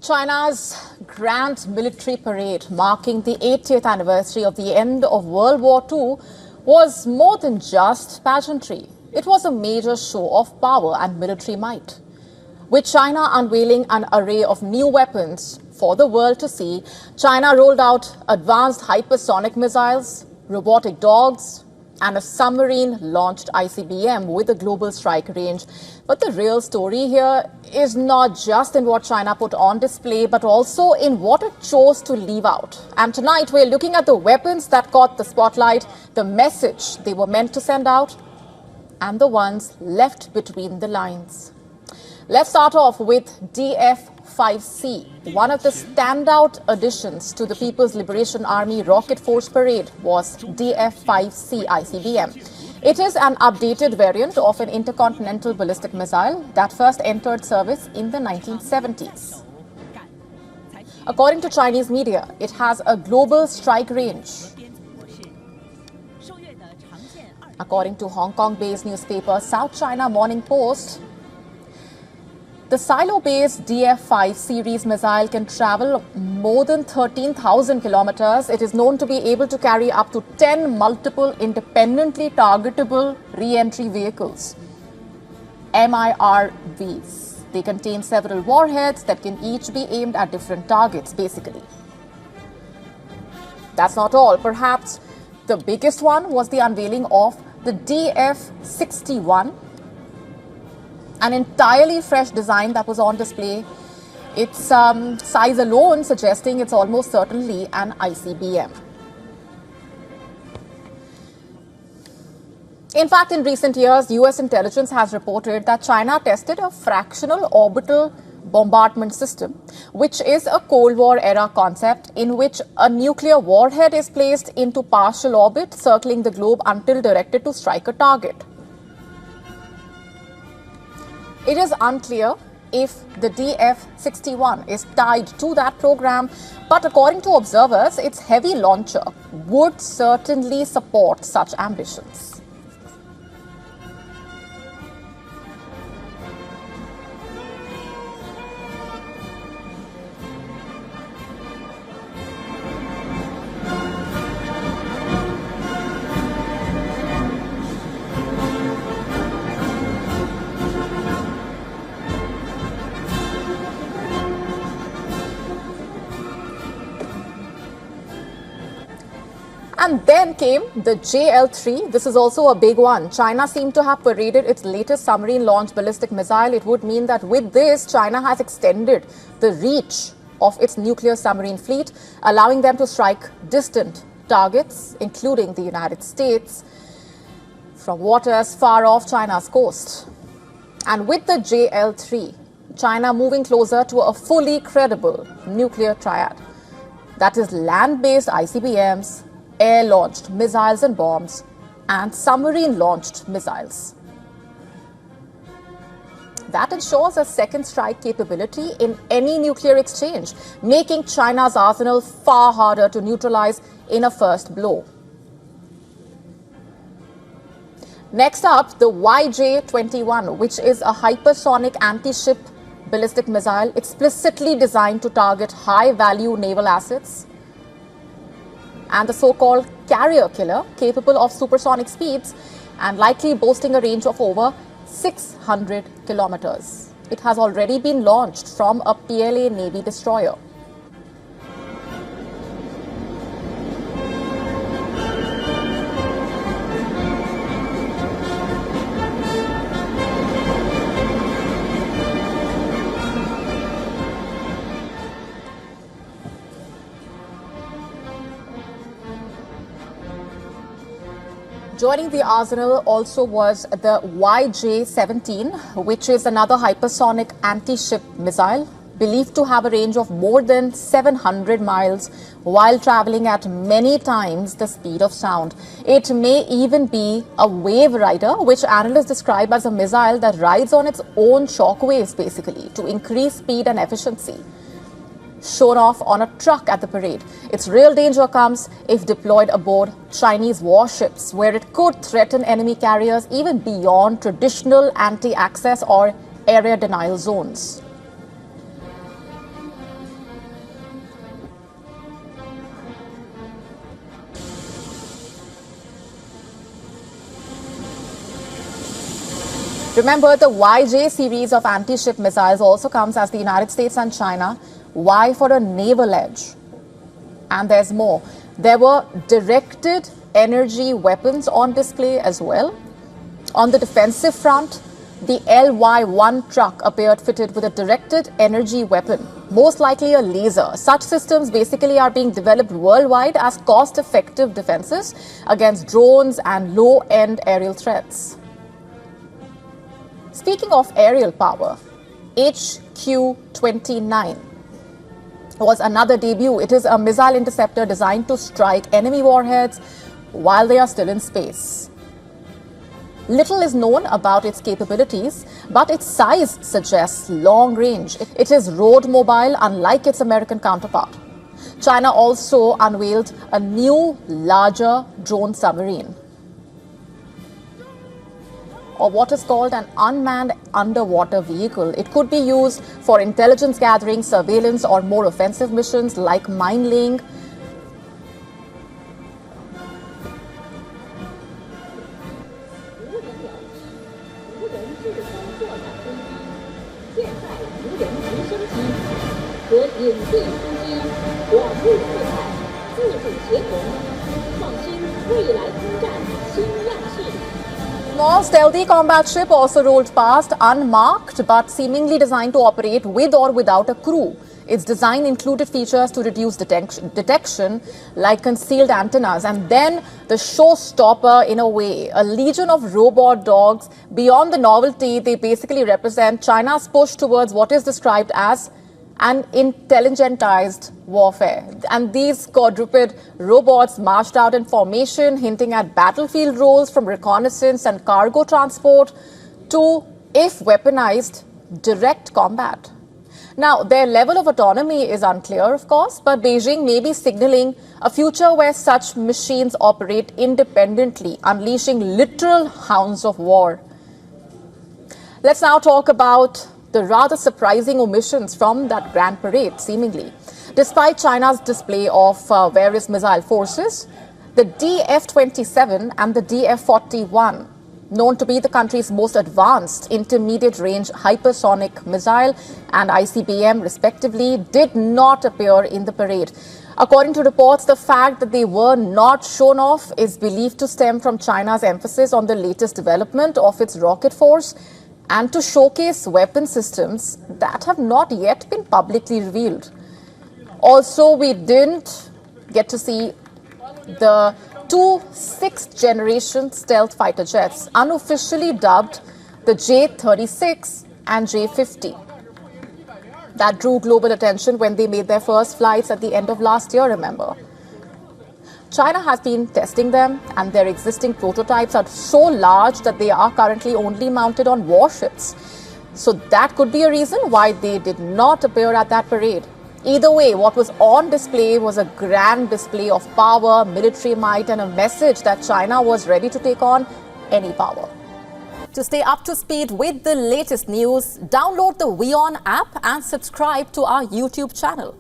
China's grand military parade marking the 80th anniversary of the end of World War II was more than just pageantry. It was a major show of power and military might. With China unveiling an array of new weapons for the world to see, China rolled out advanced hypersonic missiles, robotic dogs, and a submarine-launched ICBM with a global strike range. But the real story here is not just in what China put on display, but also in what it chose to leave out. And tonight we're looking at the weapons that caught the spotlight, the message they were meant to send out, and the ones left between the lines. Let's start off with DF-5C. One of the standout additions to the People's Liberation Army Rocket Force Parade was DF-5C ICBM. It is an updated variant of an intercontinental ballistic missile that first entered service in the 1970s. According to Chinese media, it has a global strike range. According to Hong Kong-based newspaper South China Morning Post, the silo-based DF-5 series missile can travel more than 13,000 kilometers. It is known to be able to carry up to 10 multiple independently targetable re-entry vehicles, MIRVs. They contain several warheads that can each be aimed at different targets, basically. That's not all. Perhaps the biggest one was the unveiling of the DF-61, an entirely fresh design that was on display. Its size alone suggesting it's almost certainly an ICBM. In fact, in recent years, US intelligence has reported that China tested a fractional orbital bombardment system, which is a Cold War era concept in which a nuclear warhead is placed into partial orbit, circling the globe until directed to strike a target. It is unclear if the DF-61 is tied to that program, but according to observers, its heavy launcher would certainly support such ambitions. And then came the JL-3. This is also a big one. China seemed to have paraded its latest submarine-launched ballistic missile. It would mean that with this, China has extended the reach of its nuclear submarine fleet, allowing them to strike distant targets, including the United States, from waters far off China's coast. And with the JL-3, China moving closer to a fully credible nuclear triad. That is land-based ICBMs, air-launched missiles and bombs, and submarine-launched missiles. That ensures a second strike capability in any nuclear exchange, making China's arsenal far harder to neutralize in a first blow. Next up, the YJ-21, which is a hypersonic anti-ship ballistic missile explicitly designed to target high-value naval assets, and the so-called carrier killer, capable of supersonic speeds and likely boasting a range of over 600 kilometers. It has already been launched from a PLA Navy destroyer. Joining the arsenal also was the YJ-17, which is another hypersonic anti-ship missile, believed to have a range of more than 700 miles while traveling at many times the speed of sound. It may even be a wave rider, which analysts describe as a missile that rides on its own shock waves, basically, to increase speed and efficiency. Shown off on a truck at the parade. Its real danger comes if deployed aboard Chinese warships, where it could threaten enemy carriers even beyond traditional anti-access or area denial zones. Remember, the YJ series of anti-ship missiles also comes as the United States and China vie for a naval edge. And there's more. There were directed energy weapons on display as well. On the defensive front, the LY-1 truck appeared fitted with a directed energy weapon, most likely a laser. Such systems basically are being developed worldwide as cost-effective defenses against drones and low-end aerial threats. Speaking of aerial power, HQ-29 was another debut. It is a missile interceptor designed to strike enemy warheads while they are still in space. Little is known about its capabilities, but its size suggests long range. It is road mobile, unlike its American counterpart. China also unveiled a new, larger drone submarine, or what is called an unmanned underwater vehicle. It could be used for intelligence gathering, surveillance, or more offensive missions like mine laying. Small stealthy combat ship also rolled past, unmarked but seemingly designed to operate with or without a crew. Its design included features to reduce detection like concealed antennas, and then the showstopper in a way, a legion of robot dogs. Beyond the novelty, they basically represent China's push towards what is described as an intelligentized warfare. And these quadruped robots marched out in formation, hinting at battlefield roles from reconnaissance and cargo transport to, if weaponized, direct combat. Now, their level of autonomy is unclear, of course, but Beijing may be signaling a future where such machines operate independently, unleashing literal hounds of war. Let's now talk about the rather surprising omissions from that grand parade, seemingly. Despite China's display of various missile forces, the DF-27 and the DF-41, known to be the country's most advanced intermediate-range hypersonic missile and ICBM, respectively, did not appear in the parade. According to reports, the fact that they were not shown off is believed to stem from China's emphasis on the latest development of its rocket force and to showcase weapon systems that have not yet been publicly revealed. Also, we didn't get to see the two sixth-generation stealth fighter jets, unofficially dubbed the J-36 and J-50. That drew global attention when they made their first flights at the end of last year, remember. China has been testing them, and their existing prototypes are so large that they are currently only mounted on warships. So that could be a reason why they did not appear at that parade. Either way, what was on display was a grand display of power, military might, and a message that China was ready to take on any power. To stay up to speed with the latest news, download the WION app and subscribe to our YouTube channel.